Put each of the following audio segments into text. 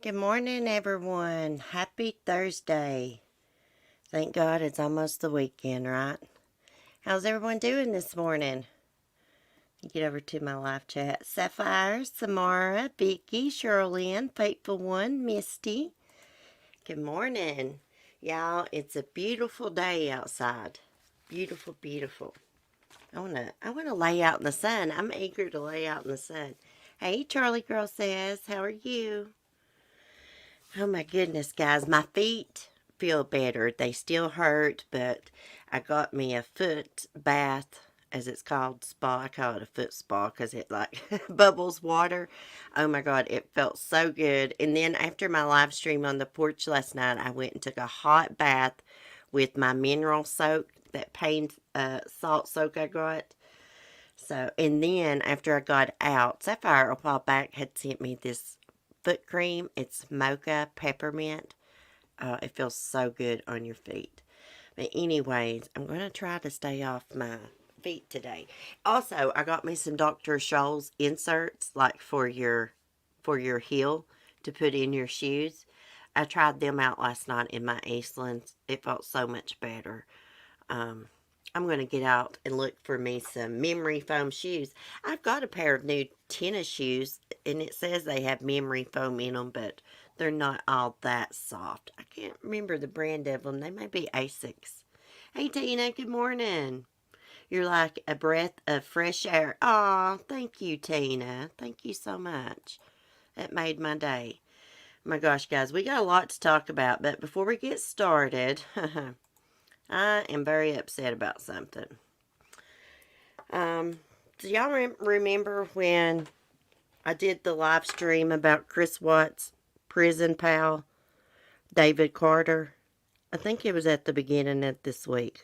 Good morning, everyone. Happy Thursday. Thank God it's almost the weekend, right? How's everyone doing this morning? Get over to my live chat. Sapphire, Samara, Vicky, Sherlyn, Faithful One, Misty. Good morning. Y'all, it's a beautiful day outside. Beautiful, beautiful. I wanna lay out in the sun. I'm eager to lay out in the sun. Hey, Charlie Girl says, how are you? Oh my goodness, guys, my feet feel better. They still hurt, but I got me a foot bath, as it's called, spa. I call it a foot spa because it like bubbles water. Oh my God, it felt so good. And then after my live stream on the porch last night, I went and took a hot bath with my mineral soak, that pain salt soak I got. So, and then after I got out, Sapphire a while back had sent me this foot cream. It's mocha peppermint. It feels so good on your feet. But anyways, I'm going to try to stay off my feet today. Also, I got me some Dr. Scholl's inserts, like for your heel to put in your shoes. I tried them out last night in my Eastlands. It felt so much better. Um, I'm going to get out and look for me some memory foam shoes. I've got a pair of new tennis shoes, and it says they have memory foam in them, but they're not all that soft. I can't remember the brand of them. They may be Asics. Hey, Tina, good morning. You're like a breath of fresh air. Aw, thank you, Tina. Thank you so much. That made my day. My gosh, guys, we got a lot to talk about, but before we get started, I am very upset about something. Do y'all remember when I did the live stream about Chris Watts' prison pal, David Carter? I think it was at the beginning of this week.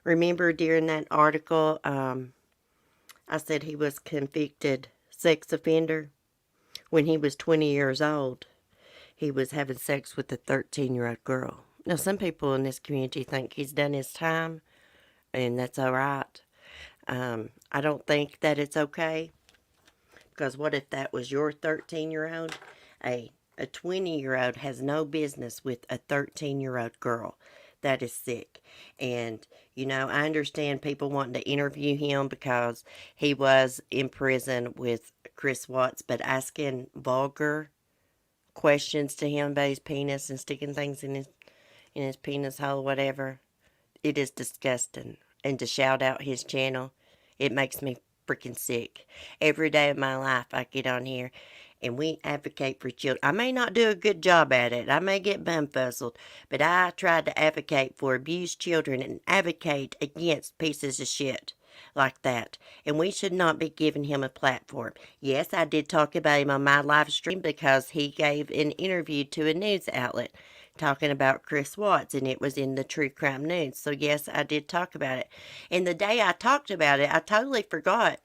Remember during that article, I said he was convicted sex offender when he was 20 years old. He was having sex with a 13-year-old girl. Now, some people in this community think he's done his time, and that's all right. I don't think that it's okay, because what if that was your 13-year-old? A 20-year-old has no business with a 13-year-old girl. That is sick. And, I understand people wanting to interview him because he was in prison with Chris Watts, but asking vulgar questions to him about his penis and sticking things in his penis hole, whatever, it is disgusting. And to shout out his channel, it makes me freaking sick. Every day of my life, I get on here and we advocate for children. I may not do a good job at it. I may get bumfuzzled, but I try to advocate for abused children and advocate against pieces of shit like that. And we should not be giving him a platform. Yes, I did talk about him on my live stream because he gave an interview to a news outlet talking about Chris Watts, and it was in the True Crime News. So, yes, I did talk about it. And the day I talked about it, I totally forgot.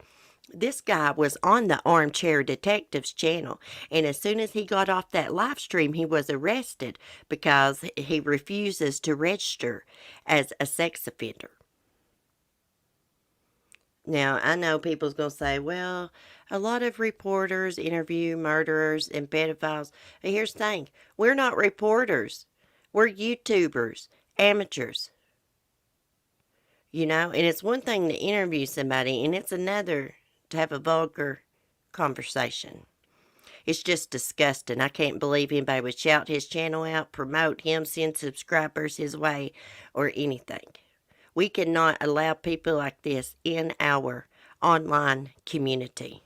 This guy was on the Armchair Detectives channel, and as soon as he got off that live stream, he was arrested because he refuses to register as a sex offender. Now, I know people's going to say, well, a lot of reporters interview murderers and pedophiles. But here's the thing, we're not reporters, we're YouTubers, amateurs, and it's one thing to interview somebody, and it's another to have a vulgar conversation. It's just disgusting. I can't believe anybody would shout his channel out, promote him, send subscribers his way, or anything. We cannot allow people like this in our online community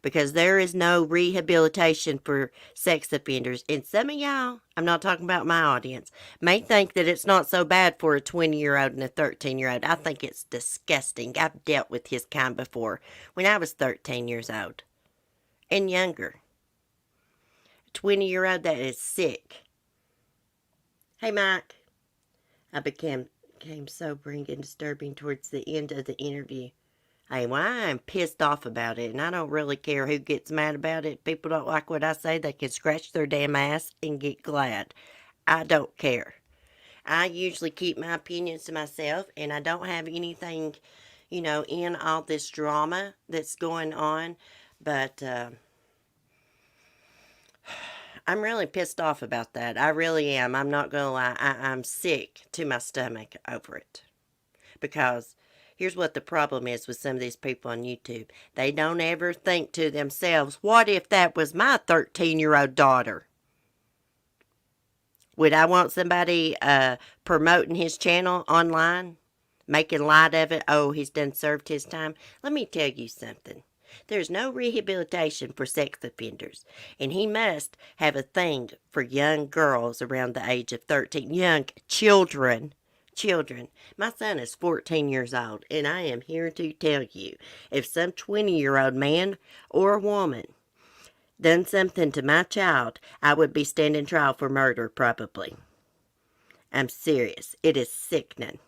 because there is no rehabilitation for sex offenders. And some of y'all, I'm not talking about my audience, may think that it's not so bad for a 20-year-old and a 13-year-old. I think it's disgusting. I've dealt with his kind before when I was 13 years old and younger. 20-year-old, that is sick. Hey, Mike. I became sobering and disturbing towards the end of the interview. Hey, well, I'm pissed off about it, and I don't really care who gets mad about it. If people don't like what I say, they can scratch their damn ass and get glad. I don't care. I usually keep my opinions to myself, and I don't have anything, in all this drama that's going on. But I'm really pissed off about that. I really am. I'm not going to lie. I'm sick to my stomach over it. Because here's what the problem is with some of these people on YouTube. They don't ever think to themselves, what if that was my 13-year-old daughter? Would I want somebody promoting his channel online? Making light of it? Oh, he's done served his time. Let me tell you something. There's no rehabilitation for sex offenders, and he must have a thing for young girls around the age of 13. Young children. Children. My son is 14 years old, and I am here to tell you, if some 20-year-old man or woman done something to my child, I would be standing trial for murder, probably. I'm serious. It is sickening.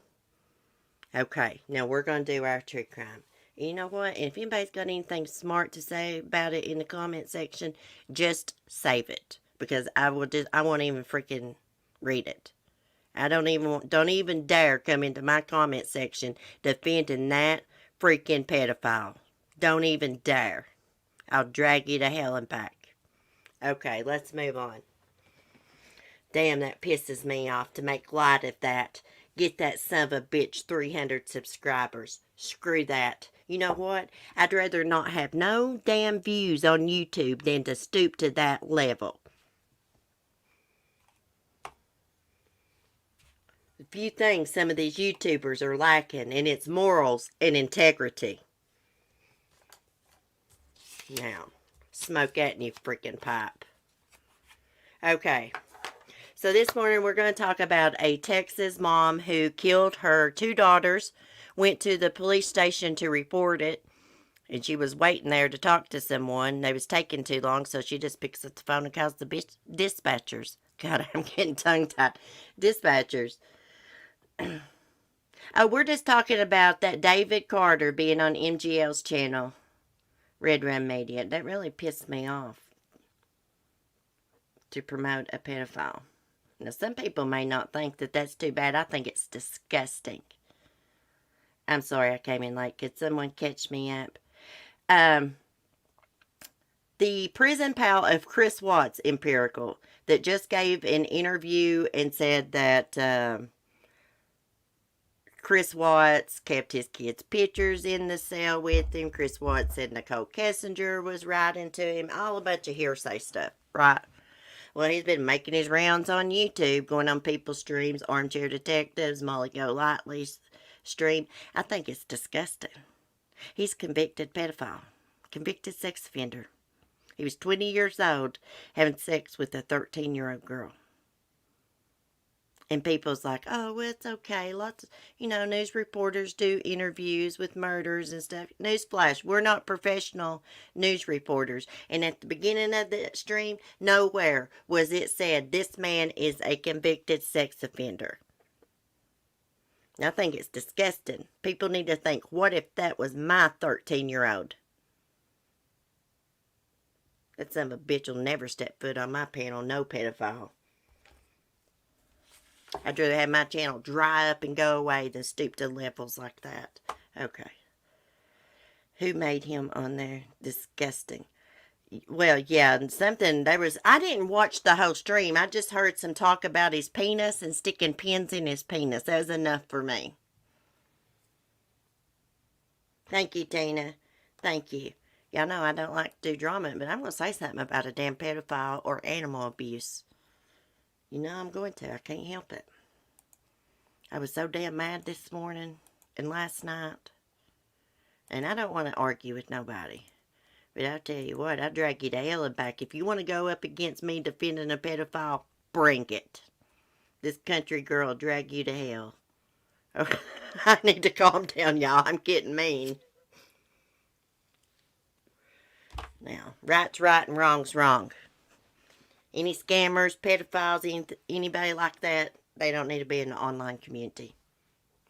Okay, now we're going to do our true crime. You know what? If anybody's got anything smart to say about it in the comment section, just save it. Because I won't even freaking read it. Don't even dare come into my comment section defending that freaking pedophile. Don't even dare. I'll drag you to hell and back. Okay, let's move on. Damn, that pisses me off to make light of that. Get that son of a bitch 300 subscribers. Screw that. You know what? I'd rather not have no damn views on YouTube than to stoop to that level. A few things some of these YouTubers are lacking, and it's morals and integrity. Now, smoke that in your freaking pipe. Okay. So this morning we're going to talk about a Texas mom who killed her 2 daughters, went to the police station to report it, and she was waiting there to talk to someone. They was taking too long, so she just picks up the phone and calls the dispatchers. God, I'm getting tongue-tied. Dispatchers. Oh, we're just talking about that David Carter being on MGL's channel, Red Run Media. That really pissed me off to promote a pedophile. Now, some people may not think that that's too bad. I think it's disgusting. I'm sorry I came in late. Could someone catch me up? The prison pal of Chris Watts, Empirical, that just gave an interview and said that Chris Watts kept his kids' pictures in the cell with him. Chris Watts said Nicole Kessinger was writing to him. All a bunch of hearsay stuff, right? Well, he's been making his rounds on YouTube, going on people's streams, Armchair Detectives, Molly Golightly's stream. I think it's disgusting. He's a convicted pedophile, convicted sex offender. He was 20 years old having sex with a 13-year-old girl. And people's like, oh, well, it's okay. Lots of, news reporters do interviews with murders and stuff. Newsflash, we're not professional news reporters. And at the beginning of the stream, nowhere was it said this man is a convicted sex offender. I think it's disgusting. People need to think, what if that was my 13-year-old? That son of a bitch will never step foot on my panel, no pedophile. I'd rather have my channel dry up and go away than stoop to levels like that. Okay. Who made him on there? Disgusting. Well, yeah, and I didn't watch the whole stream. I just heard some talk about his penis and sticking pins in his penis. That was enough for me. Thank you, Tina. Thank you. Y'all know I don't like to do drama, but I'm going to say something about a damn pedophile or animal abuse. I'm going to. I can't help it. I was so damn mad this morning and last night. And I don't want to argue with nobody. But I'll tell you what, I'll drag you to hell and back. If you want to go up against me defending a pedophile, bring it. This country girl will drag you to hell. Okay. I need to calm down, y'all. I'm getting mean. Now, right's right and wrong's wrong. Any scammers, pedophiles, anybody like that, they don't need to be in the online community.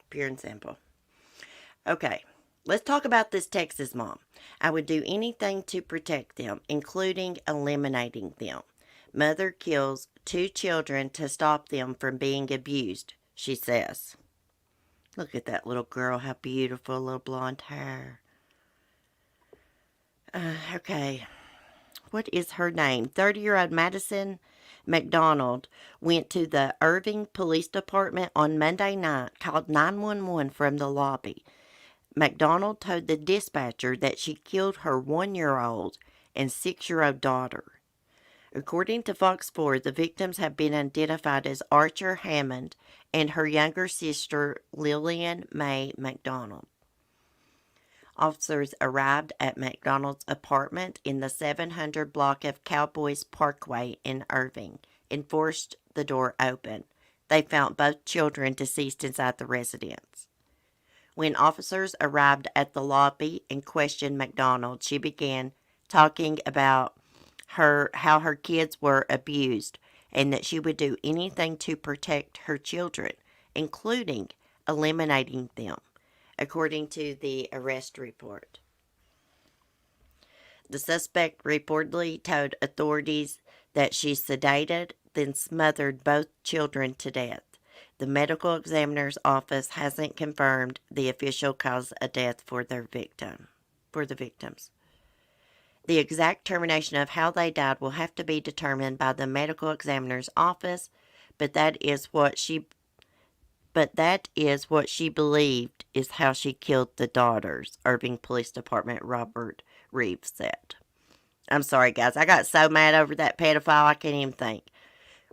Pure and simple. Okay, let's talk about this Texas mom. I would do anything to protect them, including eliminating them. Mother kills 2 children to stop them from being abused, she says. Look at that little girl, how beautiful, little blonde hair. Okay. what is her name? 30-year-old Madison McDonald went to the Irving Police Department on Monday night, called 911 from the lobby. McDonald told the dispatcher that she killed her 1-year-old and 6-year-old daughter. According to Fox 4, the victims have been identified as Archer Hammond and her younger sister, Lillian Mae McDonald. Officers arrived at McDonald's apartment in the 700 block of Cowboys Parkway in Irving and forced the door open. They found both children deceased inside the residence. When officers arrived at the lobby and questioned McDonald, she began talking about how her kids were abused and that she would do anything to protect her children, including eliminating them, according to the arrest report. The suspect reportedly told authorities that she sedated, then smothered both children to death. The medical examiner's office hasn't confirmed the official cause of death for the victims. The exact termination of how they died will have to be determined by the medical examiner's office, but that is what she believed is how she killed the daughters, Irving Police Department Robert Reeves said. I'm sorry, guys. I got so mad over that pedophile, I can't even think.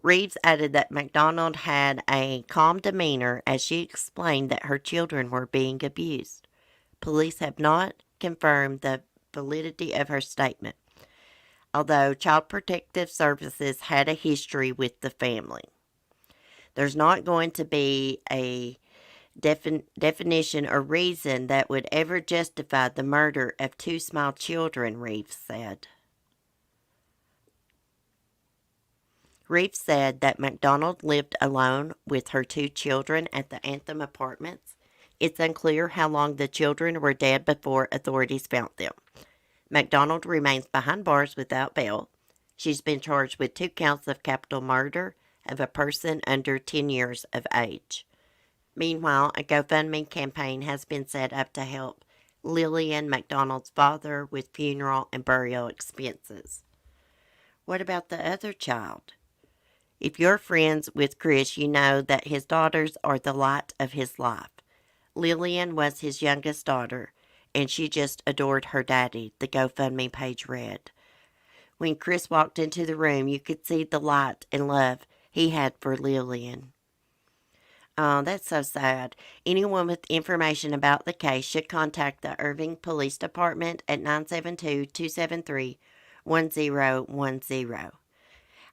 Reeves added that McDonald had a calm demeanor as she explained that her children were being abused. Police have not confirmed the validity of her statement, although Child Protective Services had a history with the family. There's not going to be a definition or reason that would ever justify the murder of 2 small children, Reeves said. Reeves said that McDonald lived alone with her 2 children at the Anthem Apartments. It's unclear how long the children were dead before authorities found them. McDonald remains behind bars without bail. She's been charged with 2 counts of capital murder of a person under 10 years of age. Meanwhile, a GoFundMe campaign has been set up to help Lillian McDonald's father with funeral and burial expenses. What about the other child? If you're friends with Chris, you know that his daughters are the light of his life. Lillian was his youngest daughter, and she just adored her daddy, the GoFundMe page read. When Chris walked into the room, you could see the light and love he had for Lillian. Oh, that's so sad. Anyone with information about the case should contact the Irving Police Department at 972-273-1010.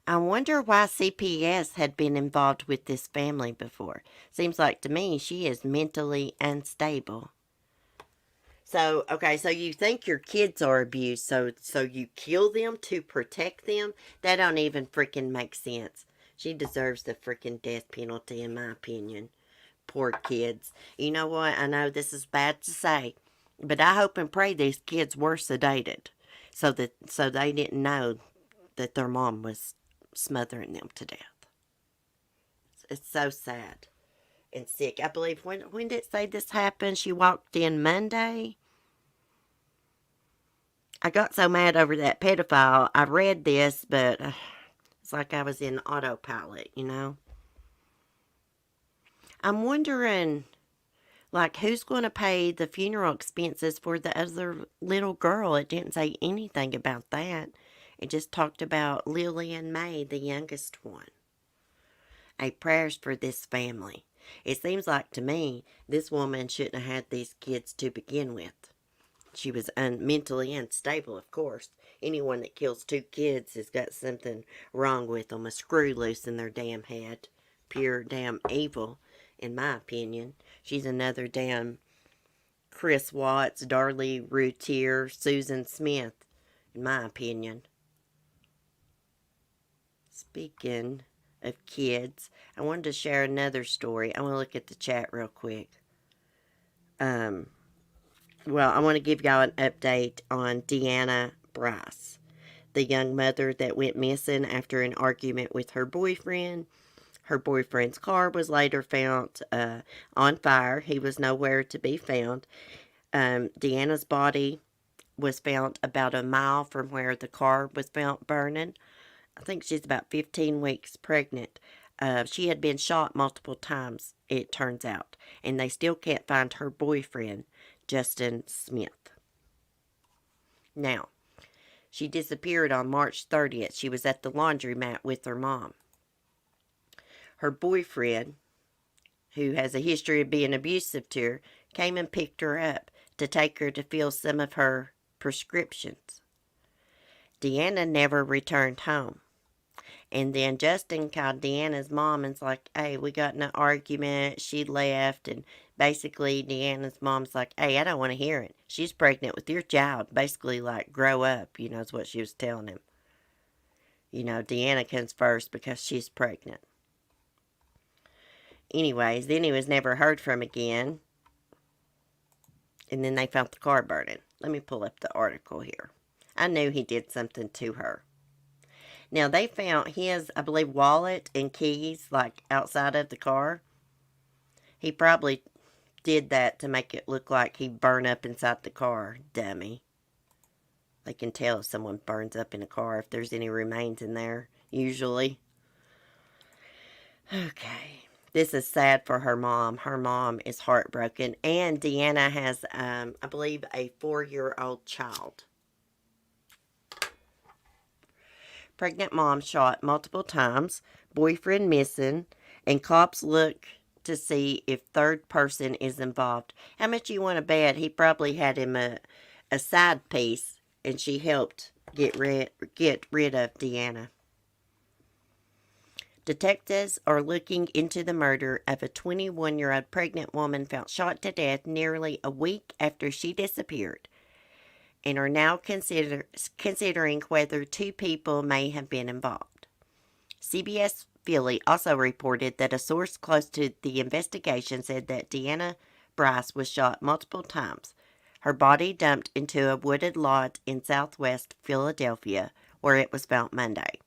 I wonder why CPS had been involved with this family before. Seems like to me she is mentally unstable. So you think your kids are abused, so you kill them to protect them? That don't even freaking make sense. She deserves the freaking death penalty, in my opinion. Poor kids. You know what? I know this is bad to say, but I hope and pray these kids were sedated so they didn't know that their mom was smothering them to death. It's so sad and sick. I believe, when did it say this happened? She walked in Monday. I got so mad over that pedophile. I read this, but it's like I was in autopilot, you know. I'm wondering, like, who's going to pay the funeral expenses for the other little girl? It didn't say anything about that. It just talked about Lillian Mae, the youngest one. Prayers for this family. It seems like to me, this woman shouldn't have had these kids to begin with. She was mentally unstable, of course. Anyone that kills 2 kids has got something wrong with them, a screw loose in their damn head. Pure damn evil, in my opinion. She's another damn Chris Watts, Darlie Routier, Susan Smith, in my opinion. Speaking of kids, I wanted to share another story. I want to look at the chat real quick. I want to give y'all an update on Dianna Brice, the young mother that went missing after an argument with her boyfriend. Her boyfriend's car was later found on fire. He was nowhere to be found. Dianna's body was found about a mile from where the car was found burning. I think she's about 15 weeks pregnant. She had been shot multiple times, it turns out, and they still can't find her boyfriend, Justin Smith. Now, she disappeared on March 30th. She was at the laundromat with her mom. Her boyfriend, who has a history of being abusive to her, came and picked her up to take her to fill some of her prescriptions. Dianna never returned home. And then Justin called Deanna's mom and's like, hey, we got in an argument. She left. And basically, Deanna's mom's like, hey, I don't want to hear it. She's pregnant with your child. Basically, like, grow up, is what she was telling him. Deanna comes first because she's pregnant. Anyways, then he was never heard from again. And then they found the car burning. Let me pull up the article here. I knew he did something to her. Now, they found his, I believe, wallet and keys, like, outside of the car. He probably did that to make it look like he burned up inside the car, dummy. They can tell if someone burns up in a car, if there's any remains in there, usually. Okay. This is sad for her mom. Her mom is heartbroken. And Dianna has, I believe, a 4-year-old child. Pregnant mom shot multiple times, boyfriend missing, and cops look to see if third person is involved. How much you want to bet he probably had him a side piece, and she helped get rid of Dianna. Detectives are looking into the murder of a 21-year-old pregnant woman found shot to death nearly a week after she disappeared, and are now considering whether 2 people may have been involved. CBS Philly also reported that a source close to the investigation said that Dianna Brice was shot multiple times, her body dumped into a wooded lot in southwest Philadelphia, where it was found Monday.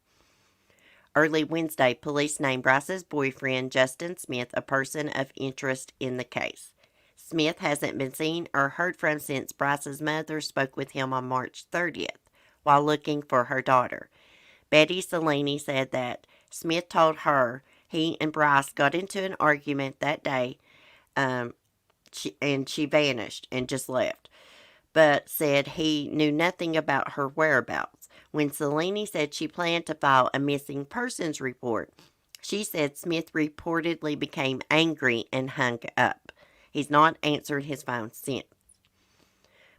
Early Wednesday, police named Brice's boyfriend, Justin Smith, a person of interest in the case. Smith hasn't been seen or heard from since Brice's mother spoke with him on March 30th while looking for her daughter. Betty Salini said that Smith told her he and Brice got into an argument that day, and she vanished and just left, but said he knew nothing about her whereabouts. When Salini said she planned to file a missing persons report, she said Smith reportedly became angry and hung up. He's not answered his phone since.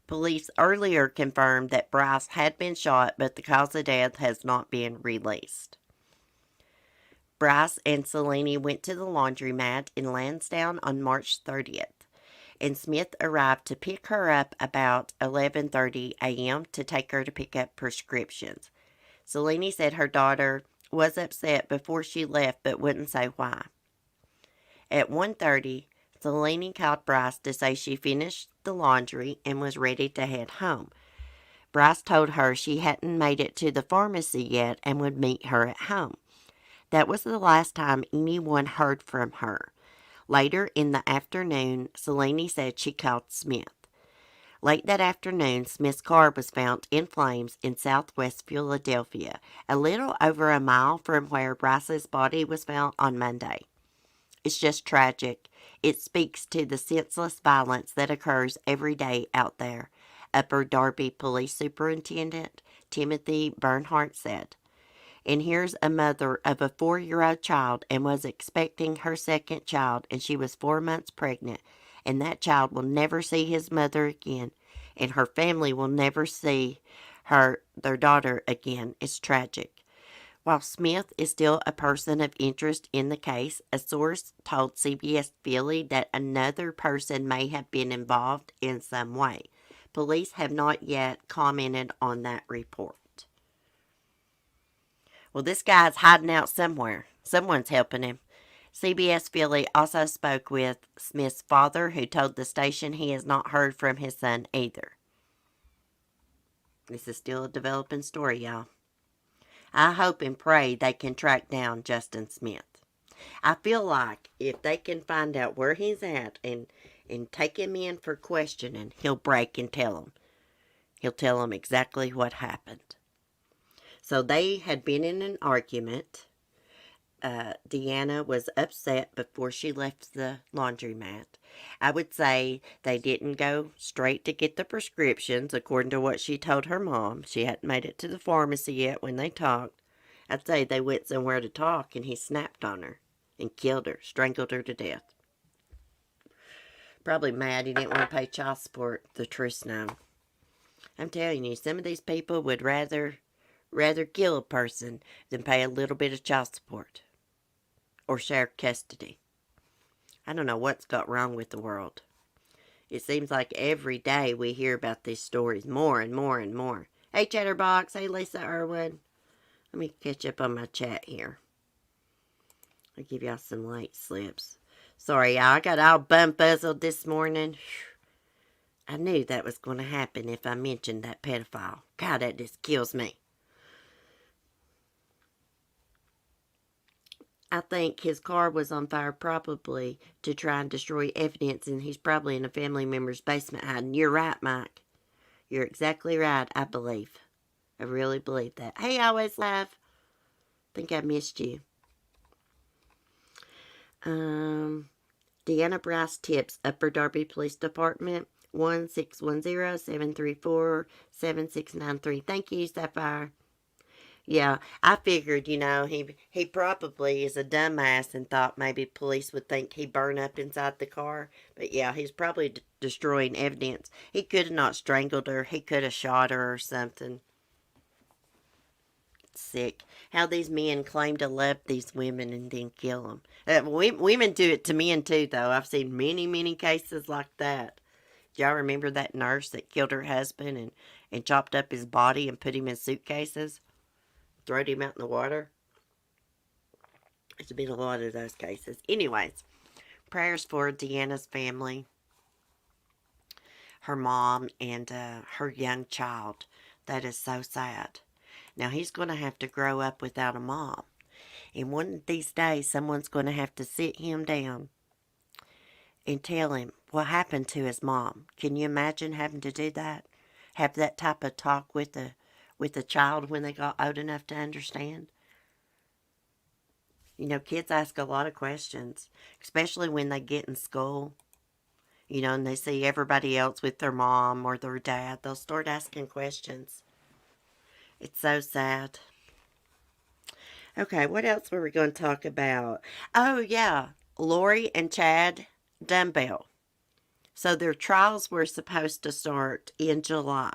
Police earlier confirmed that Brice had been shot, but the cause of death has not been released. Brice and Salini went to the laundromat in Lansdowne on March 30th, and Smith arrived to pick her up about 11:30 a.m. to take her to pick up prescriptions. Salini said her daughter was upset before she left but wouldn't say why. At 1:30, Salini called Brice to say she finished the laundry and was ready to head home. Brice told her she hadn't made it to the pharmacy yet and would meet her at home. That was the last time anyone heard from her. Later in the afternoon, Salini said she called Smith. Late that afternoon, Smith's car was found in flames in southwest Philadelphia, a little over a mile from where Brice's body was found on Monday. It's just tragic. It speaks to the senseless violence that occurs every day out there, Upper Darby Police Superintendent Timothy Bernhardt said. And here's a mother of a 4-year-old child and was expecting her second child, and she was 4 months pregnant, and that child will never see his mother again, and her family will never see their daughter again. It's tragic. While Smith is still a person of interest in the case, a source told CBS Philly that another person may have been involved in some way. Police have not yet commented on that report. Well, this guy's hiding out somewhere. Someone's helping him. CBS Philly also spoke with Smith's father, who told the station he has not heard from his son either. This is still a developing story, y'all. I hope and pray they can track down Justin Smith. I feel like if they can find out where he's at and take him in for questioning, he'll break and tell them. He'll tell them exactly what happened. So they had been in an argument. Dianna was upset before she left the laundromat. I would say they didn't go straight to get the prescriptions, according to what she told her mom. She hadn't made it to the pharmacy yet when they talked. I'd say they went somewhere to talk, and he snapped on her and killed her, strangled her to death. Probably mad he didn't want to pay child support, the truth's known. I'm telling you, some of these people would rather kill a person than pay a little bit of child support or share custody. I don't know what's got wrong with the world. It seems like every day we hear about these stories more and more and more. Hey, Chatterbox. Hey, Lisa Irwin. Let me catch up on my chat here. I'll give y'all some late slips. Sorry, y'all. I got all bumfuzzled this morning. I knew that was going to happen if I mentioned that pedophile. God, that just kills me. I think his car was on fire probably to try and destroy evidence, and he's probably in a family member's basement hiding. You're right, Mike. You're exactly right, I believe. I really believe that. Hey, Always Live. Think I missed you. Dianna Brice tips Upper Darby Police Department 1-610-734-7693. Thank you, Sapphire. Yeah, I figured, he probably is a dumbass and thought maybe police would think he burned up inside the car. But yeah, he's probably destroying evidence. He could have not strangled her. He could have shot her or something. It's sick. How these men claim to love these women and then kill them. Women do it to men too, though. I've seen many, many cases like that. Do y'all remember that nurse that killed her husband and chopped up his body and put him in suitcases? Throwed him out in the water. There's been a lot of those cases. Anyways, prayers for Dianna's family, her mom, and her young child. That is so sad. Now, he's going to have to grow up without a mom. And one of these days, someone's going to have to sit him down and tell him what happened to his mom. Can you imagine having to do that? Have that type of talk with a child when they got old enough to understand? Kids ask a lot of questions, especially when they get in school, and they see everybody else with their mom or their dad. They'll start asking questions. It's so sad. Okay, what else were we going to talk about? Oh, yeah, Lori and Chad Daybell. So their trials were supposed to start in July.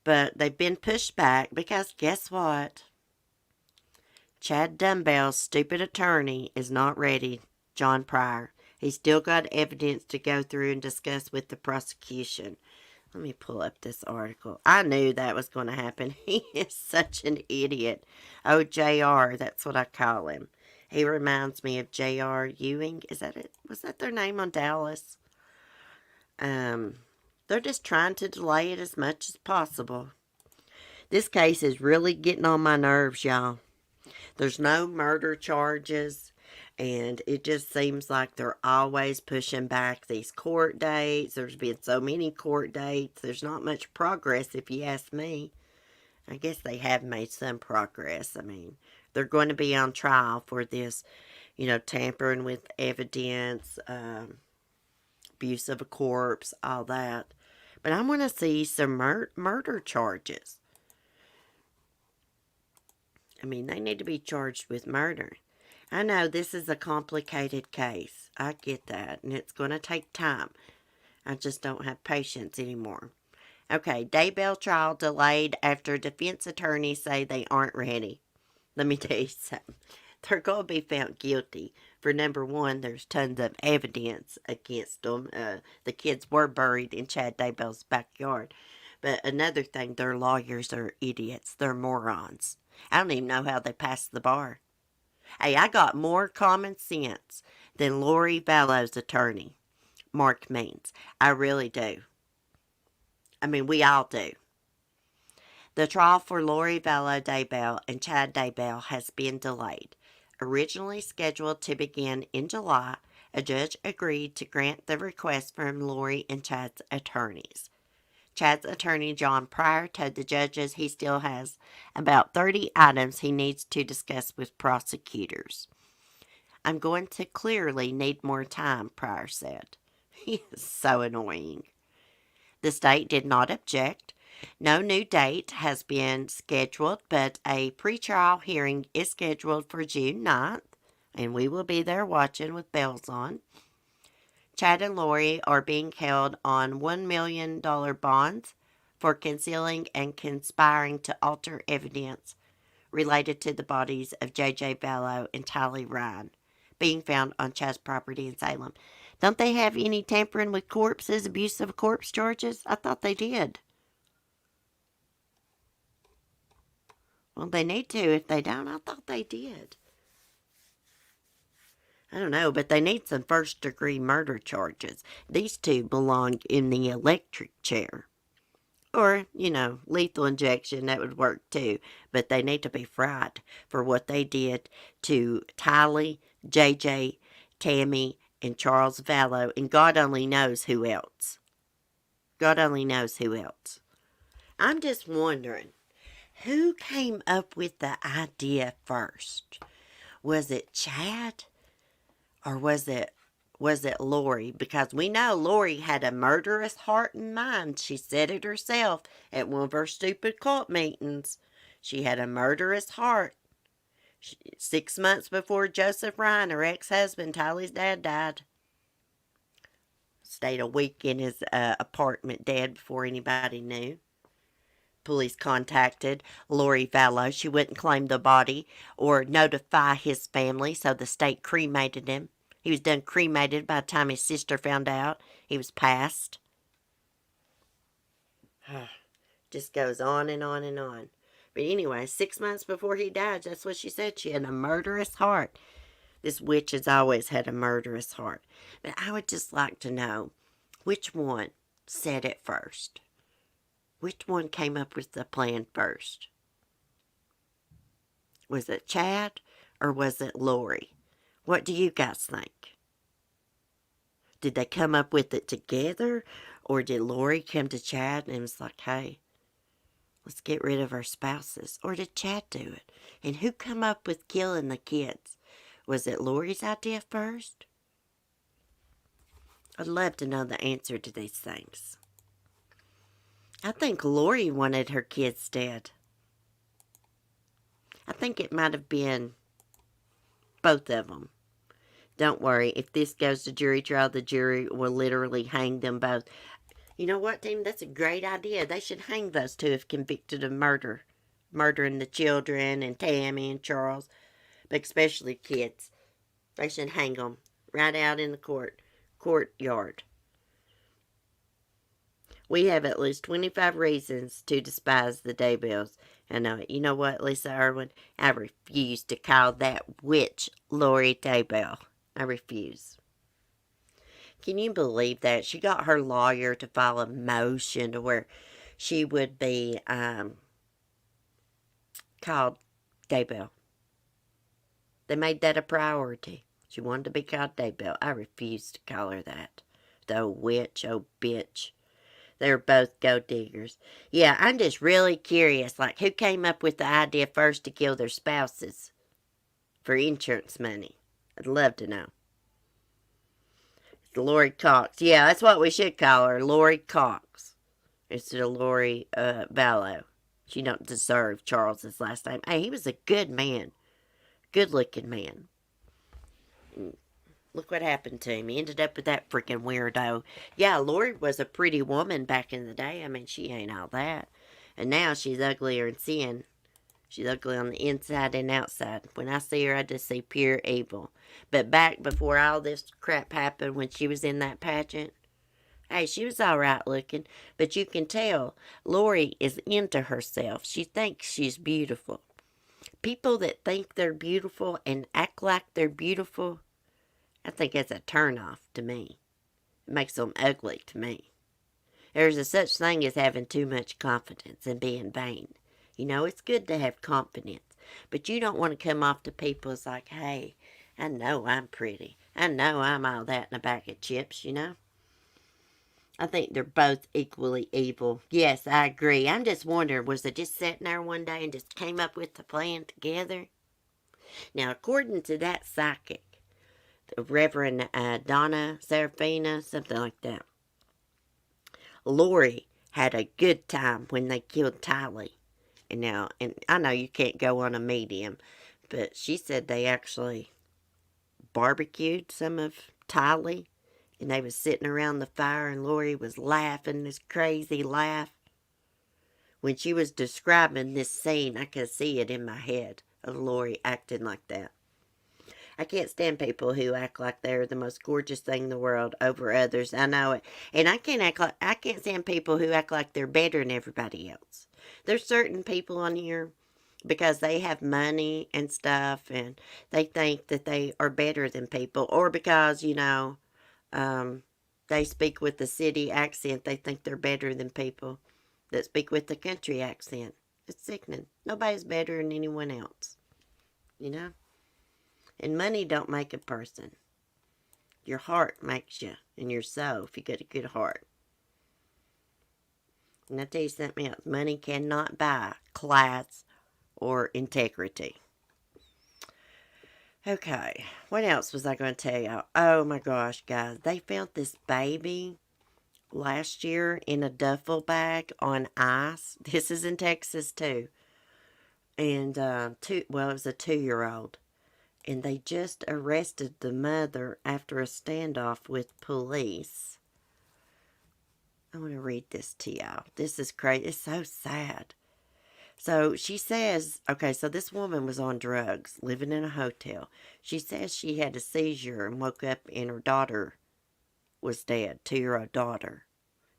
But they've been pushed back because guess what? Chad Daybell's stupid attorney is not ready, John Pryor. He's still got evidence to go through and discuss with the prosecution. Let me pull up this article. I knew that was going to happen. He is such an idiot. Oh, JR, that's what I call him. He reminds me of J.R. Ewing. Is that it? Was that their name on Dallas? They're just trying to delay it as much as possible. This case is really getting on my nerves, y'all. There's no murder charges, and it just seems like they're always pushing back these court dates. There's been so many court dates. There's not much progress, if you ask me. I guess they have made some progress. I mean, they're going to be on trial for this, tampering with evidence, abuse of a corpse, all that. But I want to see some murder charges. I mean, they need to be charged with murder. I know this is a complicated case. I get that, and it's going to take time. I just don't have patience anymore. Okay, Daybell trial delayed after defense attorneys say they aren't ready. Let me tell you something. They're going to be found guilty. For number one, there's tons of evidence against them. The kids were buried in Chad Daybell's backyard. But another thing, their lawyers are idiots. They're morons. I don't even know how they passed the bar. Hey, I got more common sense than Lori Vallow's attorney, Mark Means. I really do. I mean, we all do. The trial for Lori Vallow Daybell and Chad Daybell has been delayed. Originally scheduled to begin in July, a judge agreed to grant the request from Lori and Chad's attorneys. Chad's attorney, John Pryor, told the judges he still has about 30 items he needs to discuss with prosecutors. I'm going to clearly need more time, Pryor said. He is so annoying. The state did not object. No new date has been scheduled, but a pretrial hearing is scheduled for June 9th, and we will be there watching with bells on. Chad and Lori are being held on $1 million bonds for concealing and conspiring to alter evidence related to the bodies of J.J. Vallow and Tylee Ryan being found on Chad's property in Salem. Don't they have any tampering with corpses, abuse of corpse charges? I thought they did. Well, they need to. If they don't, I thought they did. I don't know, but they need some first-degree murder charges. These two belong in the electric chair. Or, lethal injection, that would work too. But they need to be fried for what they did to Tylee, JJ, Tammy, and Charles Vallow, and God only knows who else. God only knows who else. I'm just wondering, who came up with the idea first? Was it Chad? Or was it Lori? Because we know Lori had a murderous heart and mind. She said it herself at one of her stupid cult meetings. She had a murderous heart. 6 months before Joseph Ryan, her ex-husband, Tylee's dad, died. Stayed a week in his apartment dead before anybody knew. Police contacted Lori Vallow. She wouldn't claim the body or notify his family, so the state cremated him. He was done cremated by the time his sister found out. He was passed. Just goes on and on and on. But anyway, 6 months before he died, that's what she said. She had a murderous heart. This witch has always had a murderous heart. But I would just like to know which one said it first. Which one came up with the plan first? Was it Chad or was it Lori? What do you guys think? Did they come up with it together? Or did Lori come to Chad and was like, hey, let's get rid of our spouses? Or did Chad do it? And who come up with killing the kids? Was it Lori's idea first? I'd love to know the answer to these things. I think Lori wanted her kids dead. I think it might have been both of them. Don't worry, if this goes to jury trial, the jury will literally hang them both. You know what, team? That's a great idea. They should hang those two if convicted of murder. Murdering the children and Tammy and Charles. But especially kids. They should hang them right out in the courtyard. We have at least 25 reasons to despise the Daybells. And you know what, Lisa Irwin? I refuse to call that witch Lori Daybell. I refuse. Can you believe that? She got her lawyer to file a motion to where she would be called Daybell. They made that a priority. She wanted to be called Daybell. I refuse to call her that. The old witch, old bitch. They're both gold diggers. Yeah, I'm just really curious, like, who came up with the idea first to kill their spouses for insurance money? I'd love to know. It's Lori Cox. Yeah, that's what we should call her, Lori Cox. Instead of Lori Vallow. She don't deserve Charles's last name. Hey, he was a good man. Good-looking man. Look what happened to him. He ended up with that freaking weirdo. Yeah, Lori was a pretty woman back in the day. I mean, she ain't all that. And now she's uglier than sin. She's ugly on the inside and outside. When I see her, I just see pure evil. But back before all this crap happened, when she was in that pageant, hey, she was all right looking. But you can tell Lori is into herself. She thinks she's beautiful. People that think they're beautiful and act like they're beautiful, I think that's a turnoff to me. It makes them ugly to me. There's a such thing as having too much confidence and being vain. You know, it's good to have confidence, but you don't want to come off to people as like, hey, I know I'm pretty. I know I'm all that in a bag of chips, you know. I think they're both equally evil. Yes, I agree. I'm just wondering, was they just sitting there one day and just came up with the plan together? Now, according to that psychic, the Reverend Donna Serafina, something like that, Lori had a good time when they killed Tylee. And I know you can't go on a medium, but she said they actually barbecued some of Tylee, and they was sitting around the fire, and Lori was laughing this crazy laugh. When she was describing this scene, I could see it in my head of Lori acting like that. I can't stand people who act like they're the most gorgeous thing in the world over others. I know it. And I can't stand people who act like they're better than everybody else. There's certain people on here because they have money and stuff and they think that they are better than people, or because, they speak with the city accent, they think they're better than people that speak with the country accent. It's sickening. Nobody's better than anyone else, you know? And money don't make a person. Your heart makes you, and your soul, if you got a good heart. And I'll tell you something else. Money cannot buy class or integrity. Okay, what else was I going to tell you? Oh my gosh, guys. They found this baby last year in a duffel bag on ice. This is in Texas, too. And, it was a 2-year-old. And they just arrested the mother after a standoff with police. I want to read this to y'all. This is crazy. It's so sad. So she says, okay, so this woman was on drugs, living in a hotel. She says she had a seizure and woke up and her daughter was dead, 2-year-old daughter.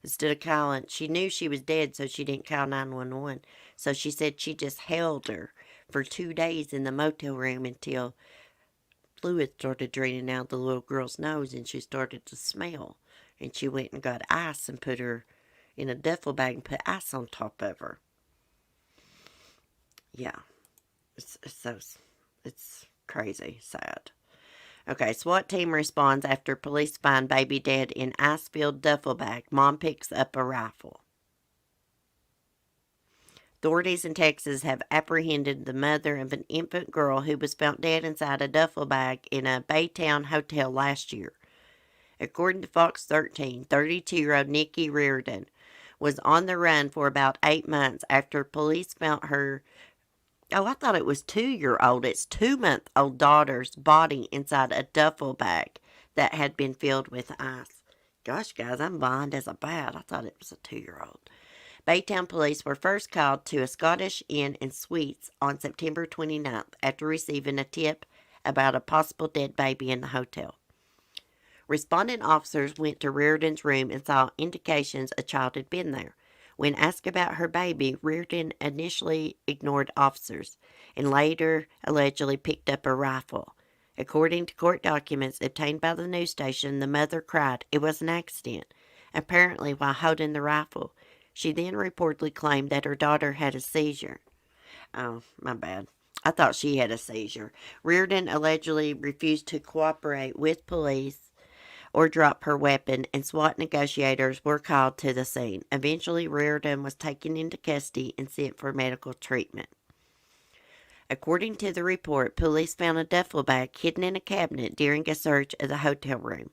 Instead of calling, she knew she was dead, so she didn't call 911. So she said she just held her for 2 days in the motel room until fluid started draining out the little girl's nose and she started to smell. And she went and got ice and put her in a duffel bag and put ice on top of her. Yeah, it's crazy, sad. Okay, SWAT team responds after police find baby dead in ice-filled duffel bag. Mom picks up a rifle. Authorities in Texas have apprehended the mother of an infant girl who was found dead inside a duffel bag in a Baytown hotel last year. According to Fox 13, 32-year-old Nikki Reardon was on the run for about 8 months after police found her. Oh, I thought it was 2-year-old. It's 2-month-old daughter's body inside a duffel bag that had been filled with ice. Gosh, guys, I'm blind as a bat. I thought it was a 2-year-old. Baytown police were first called to a Scottish Inn and Suites on September 29th after receiving a tip about a possible dead baby in the hotel. Responding officers went to Reardon's room and saw indications a child had been there. When asked about her baby, Reardon initially ignored officers and later allegedly picked up a rifle. According to court documents obtained by the news station, the mother cried it was an accident, apparently while holding the rifle. She then reportedly claimed that her daughter had a seizure. Oh, my bad. I thought she had a seizure. Reardon allegedly refused to cooperate with police or drop her weapon, and SWAT negotiators were called to the scene. Eventually, Reardon was taken into custody and sent for medical treatment. According to the report, police found a duffel bag hidden in a cabinet during a search of the hotel room.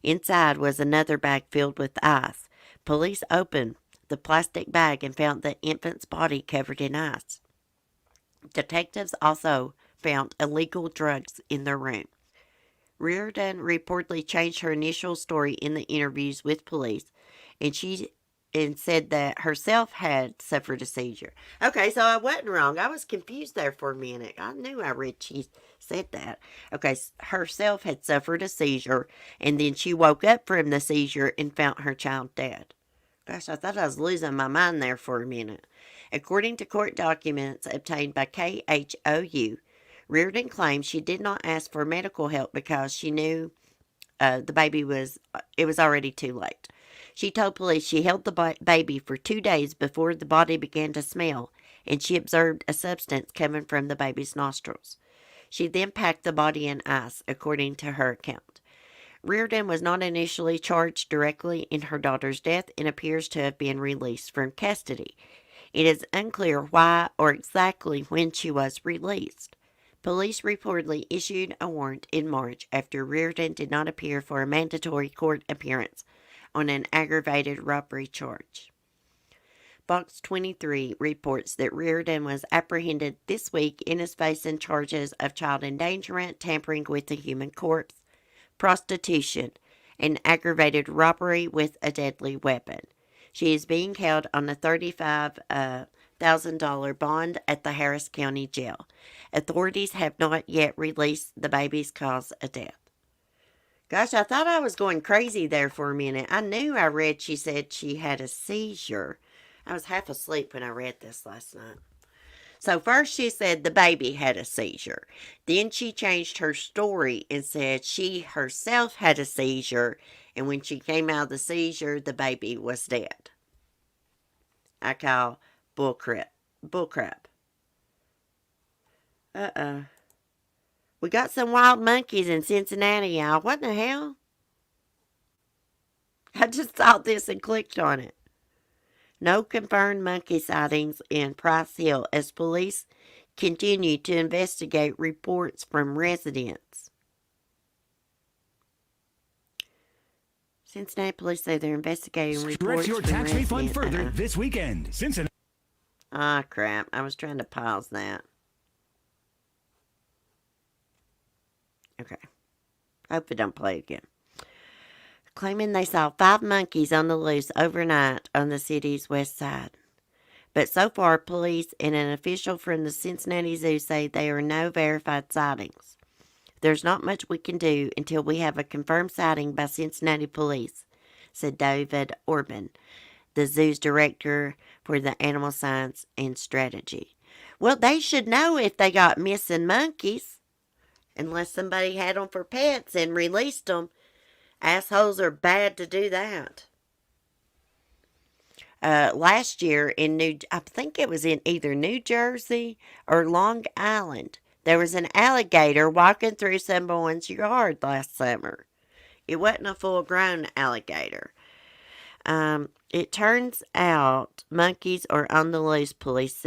Inside was another bag filled with ice. Police opened the plastic bag and found the infant's body covered in ice. Detectives also found illegal drugs in the room. Reardon reportedly changed her initial story in the interviews with police, and said that herself had suffered a seizure. Okay, so I wasn't wrong. I was confused there for a minute. I knew I read she said that. Okay, herself had suffered a seizure, and then she woke up from the seizure and found her child dead. Gosh, I thought I was losing my mind there for a minute. According to court documents obtained by KHOU, Reardon claimed she did not ask for medical help because she knew the baby was already too late. She told police she held the baby for 2 days before the body began to smell, and she observed a substance coming from the baby's nostrils. She then packed the body in ice, according to her account. Reardon was not initially charged directly in her daughter's death and appears to have been released from custody. It is unclear why or exactly when she was released. Police reportedly issued a warrant in March after Reardon did not appear for a mandatory court appearance on an aggravated robbery charge. Fox 23 reports that Reardon was apprehended this week and is facing charges of child endangerment, tampering with a human corpse, prostitution, and aggravated robbery with a deadly weapon. She is being held on a $35,000 bond at the Harris County Jail. Authorities have not yet released the baby's cause of death. Gosh, I thought I was going crazy there for a minute. I knew I read she said she had a seizure. I was half asleep when I read this last night. So first she said the baby had a seizure. Then she changed her story and said she herself had a seizure. And when she came out of the seizure, the baby was dead. I call bullcrap. Bullcrap. We got some wild monkeys in Cincinnati, y'all. What the hell? I just saw this and clicked on it. No confirmed monkey sightings in Price Hill as police continue to investigate reports from residents. Cincinnati police say they're investigating reports your from tax residents. refund further this weekend. Cincinnati. Ah, crap. I was trying to pause that. Okay. Hope it don't play again. Claiming they saw 5 monkeys on the loose overnight on the city's west side. But so far, police and an official from the Cincinnati Zoo say there are no verified sightings. There's not much we can do until we have a confirmed sighting by Cincinnati police, said David Orban, the zoo's director for the animal science and strategy. Well, they should know if they got missing monkeys, unless somebody had them for pets and released them. Assholes are bad to do that. Last year I think it was in either New Jersey or Long Island, there was an alligator walking through someone's yard last summer. It wasn't a full-grown alligator. It turns out monkeys are on the loose, police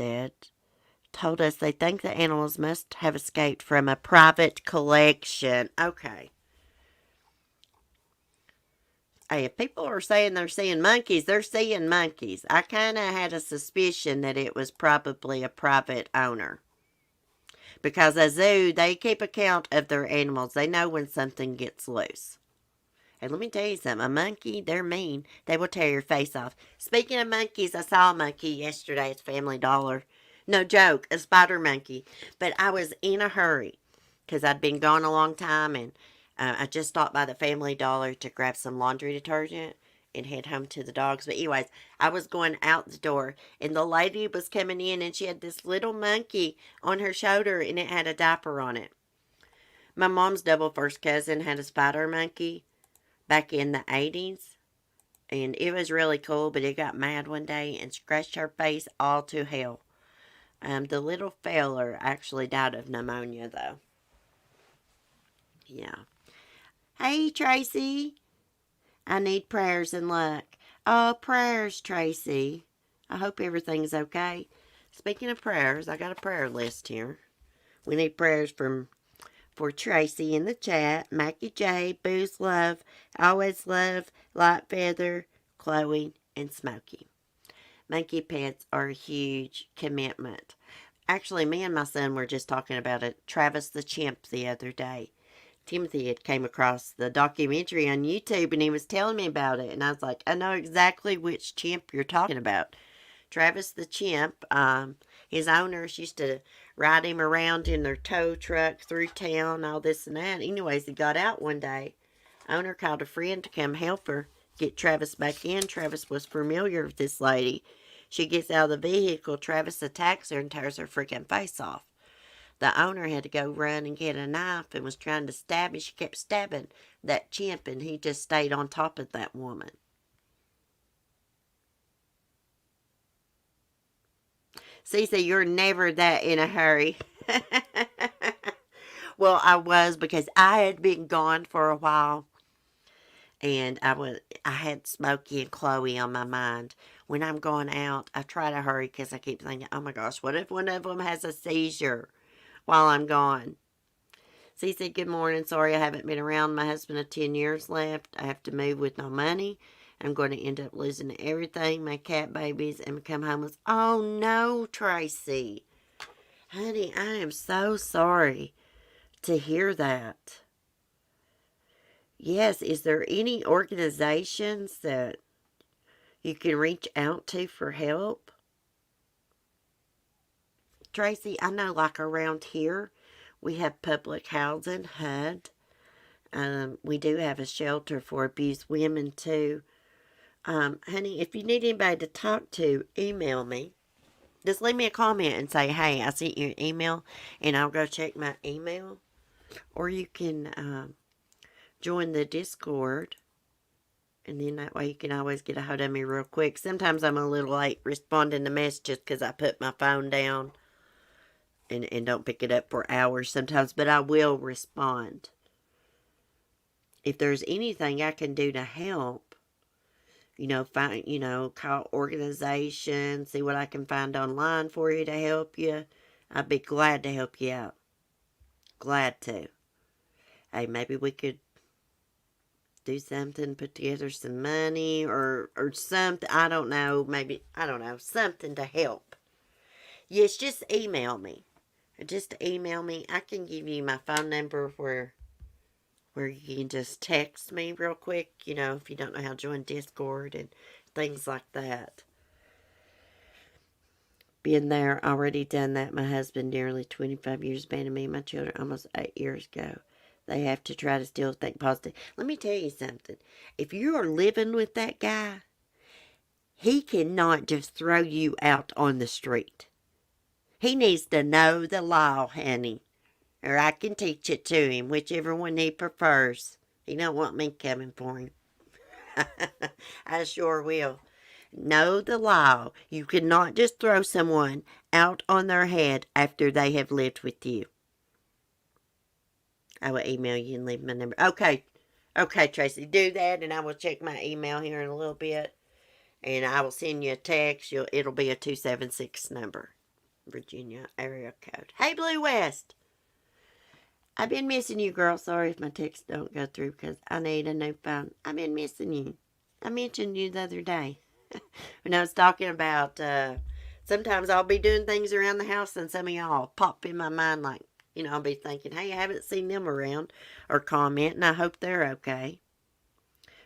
told us they think the animals must have escaped from a private collection. Okay. Hey, if people are saying they're seeing monkeys, they're seeing monkeys. I kind of had a suspicion that it was probably a private owner. Because a zoo, they keep account of their animals. They know when something gets loose. Hey, let me tell you something. A monkey, they're mean. They will tear your face off. Speaking of monkeys, I saw a monkey yesterday at Family Dollar. No joke, a spider monkey. But I was in a hurry because I'd been gone a long time and I just stopped by the Family Dollar to grab some laundry detergent and head home to the dogs. But anyways, I was going out the door and the lady was coming in and she had this little monkey on her shoulder and it had a diaper on it. My mom's double first cousin had a spider monkey back in the 80s. And it was really cool, but it got mad one day and scratched her face all to hell. The little feller actually died of pneumonia, though. Yeah. Hey, Tracy. I need prayers and luck. Oh, prayers, Tracy. I hope everything's okay. Speaking of prayers, I got a prayer list here. We need prayers for Tracy in the chat, Mackie J, Booze Love, Always Love, Light Feather, Chloe, and Smokey. Monkey pets are a huge commitment. Actually, me and my son were just talking about it, Travis the Chimp, the other day. Timothy had came across the documentary on YouTube and he was telling me about it. And I was like, I know exactly which chimp you're talking about. Travis the Chimp, his owners used to ride him around in their tow truck through town, all this and that. Anyways, he got out one day. Owner called a friend to come help her get Travis back in. Travis was familiar with this lady. She gets out of the vehicle. Travis attacks her and tears her freaking face off. The owner had to go run and get a knife and was trying to stab him. She kept stabbing that chimp and he just stayed on top of that woman. Cece, you're never that in a hurry. Well, I was because I had been gone for a while. And I had Smokey and Chloe on my mind. When I'm going out, I try to hurry because I keep thinking, oh my gosh, what if one of them has a seizure while I'm gone? So he said, good morning. Sorry I haven't been around. My husband of 10 years left. I have to move with no money. I'm going to end up losing everything, my cat babies, and become homeless. Oh no, Tracy. Honey, I am so sorry to hear that. Yes, is there any organizations that you can reach out to for help? Tracy, I know like around here, we have public housing, HUD. We do have a shelter for abused women too. Honey, if you need anybody to talk to, email me. Just leave me a comment and say, hey, I sent you an email, and I'll go check my email. Or you can join the Discord, and then that way you can always get a hold of me real quick. Sometimes I'm a little late responding to messages because I put my phone down and don't pick it up for hours sometimes, but I will respond. If there's anything I can do to help, call organizations, see what I can find online for you to help you. I'd be glad to help you out. Glad to. Hey, maybe we could do something, put together some money or something. I don't know. Maybe, I don't know, something to help. Yes, just email me. Just email me. I can give you my phone number where you can just text me real quick, if you don't know how to join Discord and things like that. Been there, already done that. My husband, nearly 25 years, abandoned me and my children almost 8 years ago. They have to try to still think positive. Let me tell you something. If you are living with that guy, he cannot just throw you out on the street. He needs to know the law, honey. Or I can teach it to him, whichever one he prefers. He don't want me coming for him. I sure will. Know the law. You cannot just throw someone out on their head after they have lived with you. I will email you and leave my number. Okay, Tracy, do that, and I will check my email here in a little bit, and I will send you a text. It'll be a 276 number, Virginia area code. Hey, Blue West. I've been missing you, girl. Sorry if my texts don't go through because I need a new phone. I've been missing you. I mentioned you the other day when I was talking about sometimes I'll be doing things around the house and some of y'all pop in my mind like, I'll be thinking, hey, I haven't seen them around or comment, and I hope they're okay.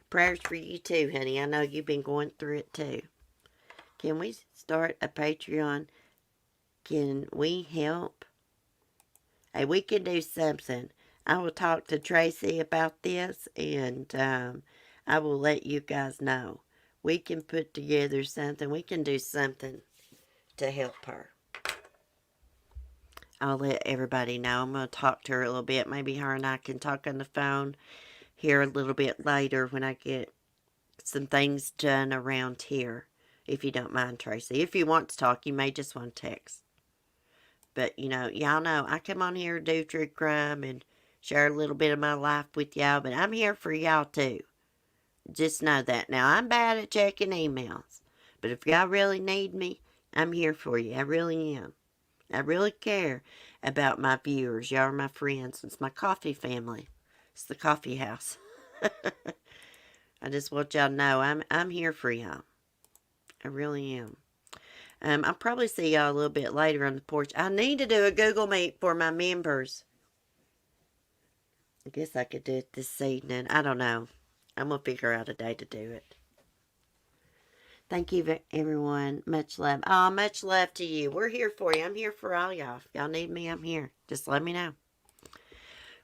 Prayers for you too, honey. I know you've been going through it too. Can we start a Patreon? Can we help? Hey, we can do something. I will talk to Tracy about this, and I will let you guys know. We can put together something. We can do something to help her. I'll let everybody know. I'm going to talk to her a little bit. Maybe her and I can talk on the phone here a little bit later when I get some things done around here. If you don't mind, Tracy. If you want to talk, you may just want to text. But, y'all know I come on here to do true crime and share a little bit of my life with y'all. But I'm here for y'all too. Just know that. Now, I'm bad at checking emails. But if y'all really need me, I'm here for you. I really am. I really care about my viewers. Y'all are my friends. It's my coffee family. It's the coffee house. I just want y'all to know I'm here for y'all. I really am. I'll probably see y'all a little bit later on the porch. I need to do a Google Meet for my members. I guess I could do it this evening. I don't know. I'm going to figure out a day to do it. Thank you, everyone. Much love. Oh, much love to you. We're here for you. I'm here for all y'all. If y'all need me, I'm here. Just let me know.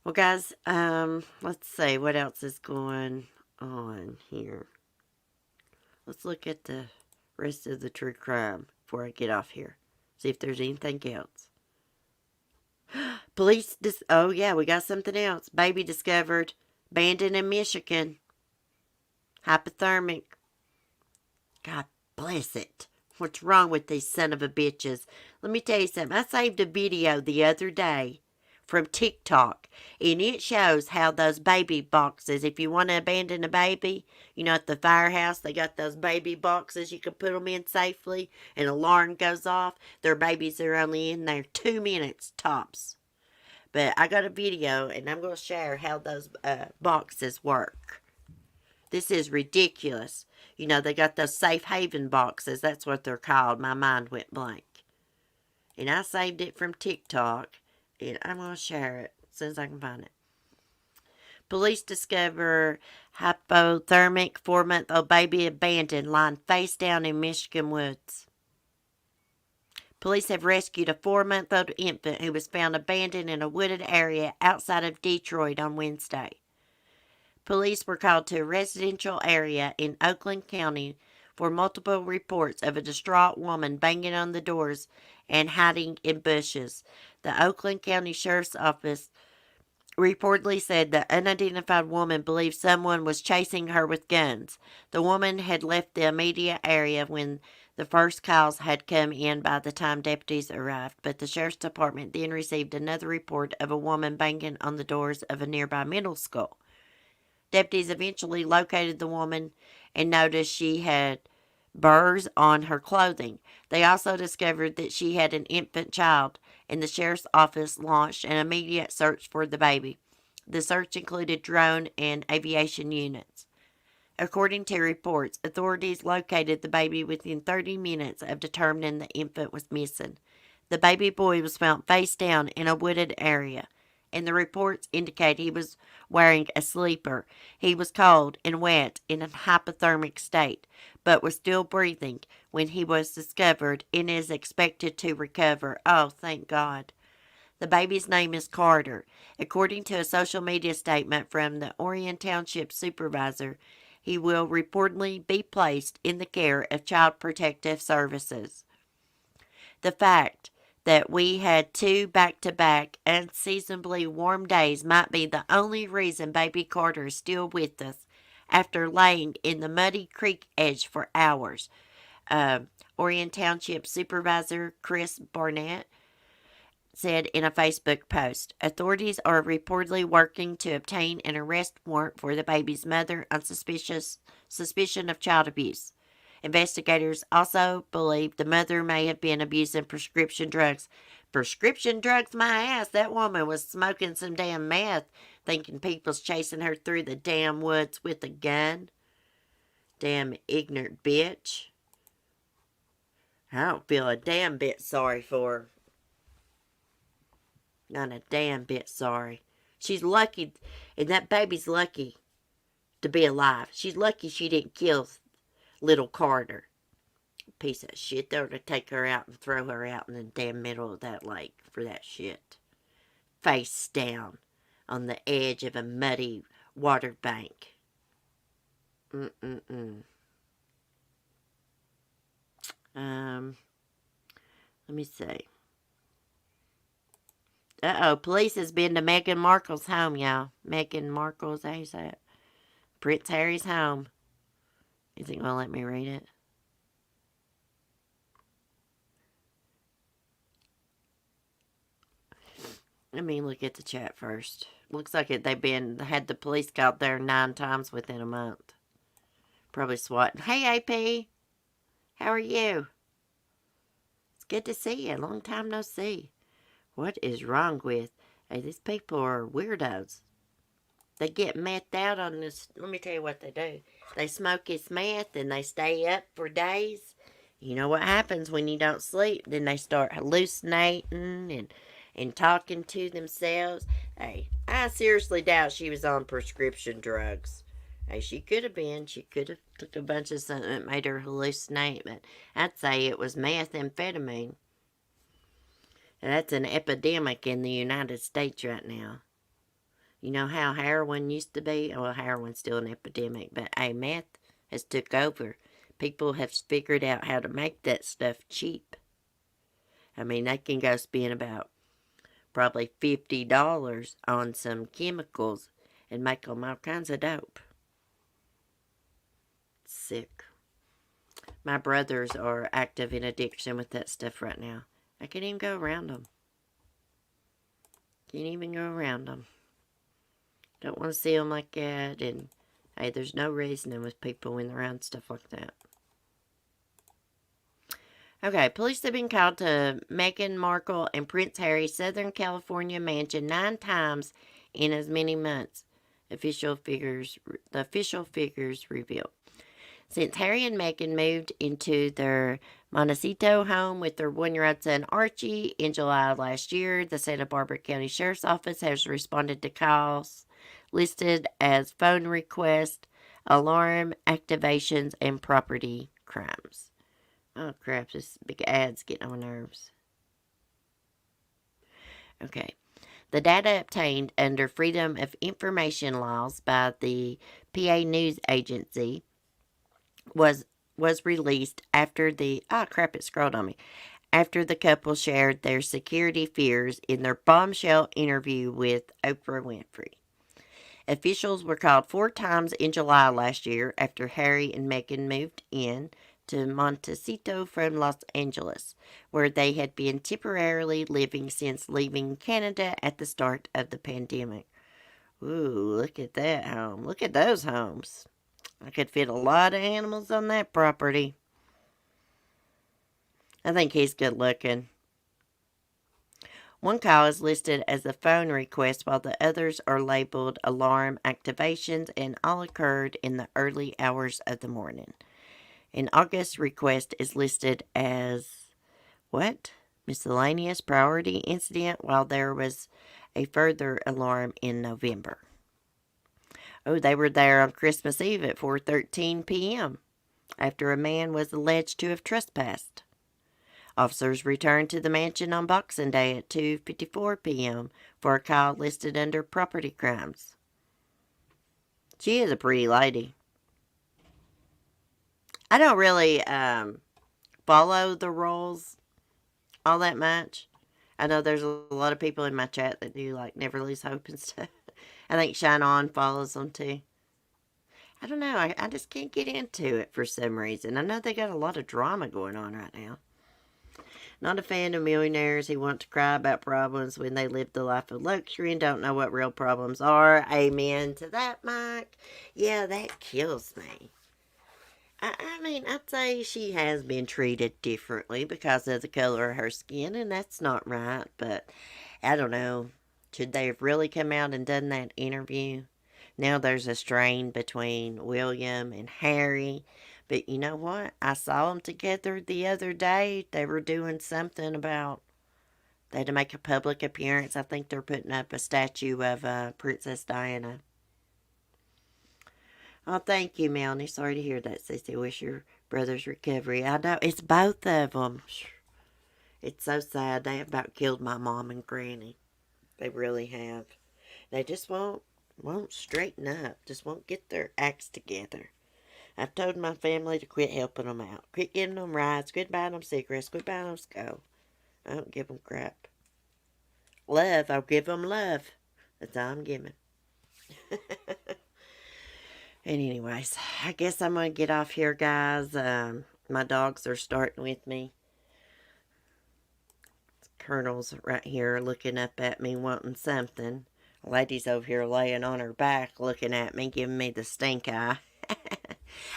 Well, guys, let's see. What else is going on here? Let's look at the rest of the true crime before I get off here. See if there's anything else. Police, oh yeah, we got something else. Baby discovered, abandoned in Michigan. Hypothermic. God bless it. What's wrong with these son of a bitches? Let me tell you something. I saved a video the other day from TikTok. And it shows how those baby boxes, if you want to abandon a baby, you know, at the firehouse, they got those baby boxes you can put them in safely. An alarm goes off. Their babies are only in there 2 minutes tops. But I got a video, and I'm going to share how those boxes work. This is ridiculous. You know, they got those safe haven boxes. That's what they're called. My mind went blank. And I saved it from TikTok. And I'm going to share it as soon as I can find it. Police discover hypothermic 4-month-old baby abandoned lying face down in Michigan woods. Police have rescued a 4-month-old infant who was found abandoned in a wooded area outside of Detroit on Wednesday. Police were called to a residential area in Oakland County for multiple reports of a distraught woman banging on the doors and hiding in bushes. The Oakland County Sheriff's Office reportedly said the unidentified woman believed someone was chasing her with guns. The woman had left the immediate area when the first calls had come in by the time deputies arrived, but the Sheriff's Department then received another report of a woman banging on the doors of a nearby middle school. Deputies eventually located the woman and noticed she had burrs on her clothing. They also discovered that she had an infant child, and the sheriff's office launched an immediate search for the baby. The search included drone and aviation units. According to reports, authorities located the baby within 30 minutes of determining the infant was missing. The baby boy was found face down in a wooded area, and the reports indicate he was wearing a sleeper. He was cold and wet in a hypothermic state, but was still breathing when he was discovered and is expected to recover. Oh, thank God. The baby's name is Carter. According to a social media statement from the Orion Township supervisor, he will reportedly be placed in the care of Child Protective Services. The fact that we had 2 back-to-back unseasonably warm days might be the only reason baby Carter is still with us after laying in the muddy creek edge for hours. Orion Township Supervisor Chris Barnett said in a Facebook post. Authorities are reportedly working to obtain an arrest warrant for the baby's mother on suspicion of child abuse. Investigators also believe the mother may have been abusing prescription drugs. Prescription drugs, my ass. That woman was smoking some damn meth, thinking people's chasing her through the damn woods with a gun. Damn ignorant bitch. I don't feel a damn bit sorry for her. Not a damn bit sorry. She's lucky, and that baby's lucky to be alive. She's lucky she didn't kill little Carter. Piece of shit. They were to take her out and throw her out in the damn middle of that lake for that shit. Face down on the edge of a muddy water bank. Let me see. Police has been to Meghan Markle's home, y'all. Meghan Markle's, how you say it? Prince Harry's home. Is it going to let me read it? Let me look at the chat first. Looks like they've had the police out there 9 times within a month. Probably swatting. Hey, AP. How are you? It's good to see you. Long time no see. What is wrong with... Hey, these people are weirdos. They get methed out on this... Let me tell you what they do. They smoke this meth and they stay up for days. You know what happens when you don't sleep? Then they start hallucinating and talking to themselves. Hey, I seriously doubt she was on prescription drugs. Hey, she could have been. She could have took a bunch of something that made her hallucinate. But I'd say it was methamphetamine. And that's an epidemic in the United States right now. You know how heroin used to be? Well, heroin's still an epidemic, but hey, meth has took over. People have figured out how to make that stuff cheap. I mean, they can go spend about probably $50 on some chemicals and make them all kinds of dope. Sick. My brothers are active in addiction with that stuff right now. I can't even go around them. Can't even go around them. Don't want to see them like that. And hey, there's no reasoning with people when they're around stuff like that. Okay, police have been called to Meghan Markle and Prince Harry's Southern California mansion 9 times in as many months. The official figures reveal. Since Harry and Meghan moved into their Montecito home with their 1-year-old son Archie in July of last year, the Santa Barbara County Sheriff's Office has responded to calls listed as phone requests, alarm activations, and property crimes. Oh crap, this big ad's getting on my nerves. Okay. The data obtained under Freedom of Information laws by the PA News Agency was released after the it scrolled on me. After the couple shared their security fears in their bombshell interview with Oprah Winfrey. Officials were called 4 times in July last year after Harry and Meghan moved in to Montecito from Los Angeles, where they had been temporarily living since leaving Canada at the start of the pandemic. Ooh, look at that home. Look at those homes. I could fit a lot of animals on that property. I think he's good looking. One call is listed as a phone request while the others are labeled alarm activations and all occurred in the early hours of the morning. An August request is listed as, miscellaneous priority incident, while there was a further alarm in November. Oh, they were there on Christmas Eve at 4:13 p.m. after a man was alleged to have trespassed. Officers returned to the mansion on Boxing Day at 2:54 p.m. for a call listed under property crimes. She is a pretty lady. I don't really follow the rules all that much. I know there's a lot of people in my chat that do like Never Lose Hope and stuff. I think Shine On follows them too. I don't know. I just can't get into it for some reason. I know they got a lot of drama going on right now. Not a fan of millionaires who want to cry about problems when they live the life of luxury and don't know what real problems are. Amen to that, Mike. Yeah, that kills me. I mean, I'd say she has been treated differently because of the color of her skin, and that's not right, but I don't know. Should they have really come out and done that interview? Now there's a strain between William and Harry, but you know what? I saw them together the other day. They were doing something about, they had to make a public appearance. I think they're putting up a statue of Princess Diana. Oh, thank you, Melanie. Sorry to hear that, Cece. Wish your brother's recovery. I know, it's both of them. It's so sad. They have about killed my mom and granny. They really have. They just won't straighten up. Just won't get their acts together. I've told my family to quit helping them out. Quit giving them rides. Quit buying them cigarettes. Quit buying them skull. I don't give them crap. Love. I'll give them love. That's all I'm giving. And anyways, I guess I'm going to get off here, guys. My dogs are starting with me. Colonel's right here looking up at me wanting something. Lady's over here laying on her back looking at me, giving me the stink eye.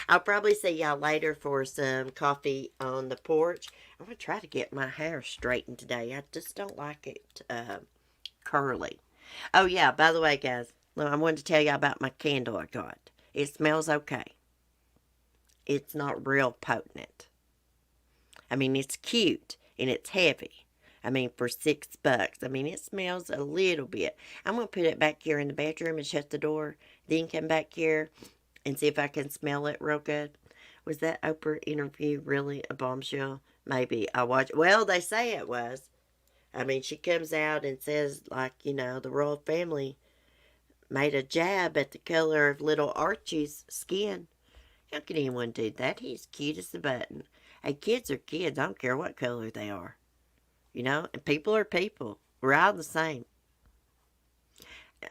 I'll probably see y'all later for some coffee on the porch. I'm going to try to get my hair straightened today. I just don't like it curly. Oh, yeah, by the way, guys, I wanted to tell y'all about my candle I got. It smells okay. It's not real potent. I mean, it's cute and it's heavy. I mean, for $6. I mean, it smells a little bit. I'm going to put it back here in the bedroom and shut the door. Then come back here and see if I can smell it real good. Was that Oprah interview really a bombshell? Maybe. I'll watch. Well, they say it was. I mean, she comes out and says, like, you know, the royal family made a jab at the color of little Archie's skin. How can anyone do that? He's cute as a button. Hey, kids are kids. I don't care what color they are. You know, and people are people. We're all the same.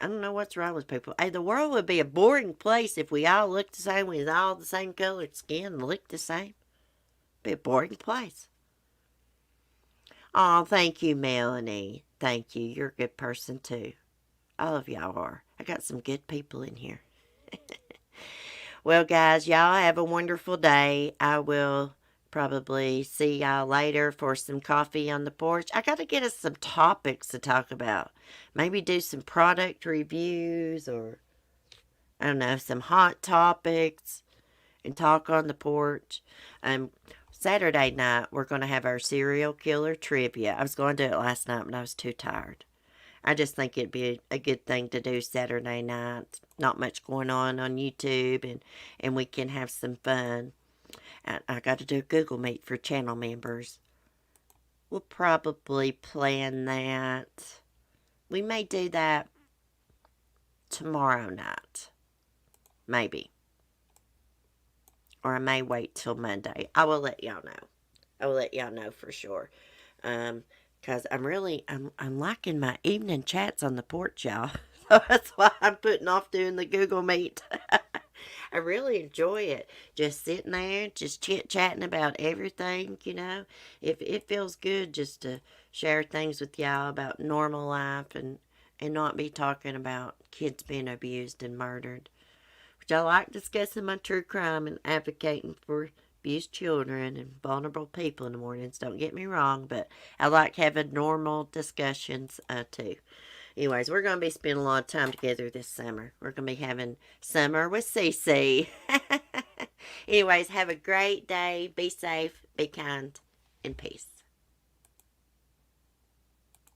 I don't know what's wrong with people. Hey, the world would be a boring place if we all looked the same with all the same colored skin and looked the same. It'd be a boring place. Oh, thank you, Melanie. Thank you. You're a good person too. All of y'all are. I got some good people in here. Well, guys, y'all have a wonderful day. I will probably see y'all later for some coffee on the porch. I got to get us some topics to talk about. Maybe do some product reviews or, I don't know, some hot topics and talk on the porch. Saturday night, we're going to have our serial killer trivia. I was going to do it last night, but I was too tired. I just think it'd be a good thing to do Saturday night. Not much going on YouTube, and we can have some fun. I got to do a Google Meet for channel members. We'll probably plan that. We may do that tomorrow night. Maybe. Or I may wait till Monday. I will let y'all know. I will let y'all know for sure. Because I'm liking my evening chats on the porch, y'all. So that's why I'm putting off doing the Google Meet. I really enjoy it. Just sitting there, just chit-chatting about everything, It feels good just to share things with y'all about normal life and not be talking about kids being abused and murdered. Which I like discussing my true crime and advocating for abused children and vulnerable people in the mornings. Don't get me wrong, but I like having normal discussions too. Anyways, we're going to be spending a lot of time together this summer. We're going to be having summer with Cece. Anyways, have a great day. Be safe, be kind, and peace.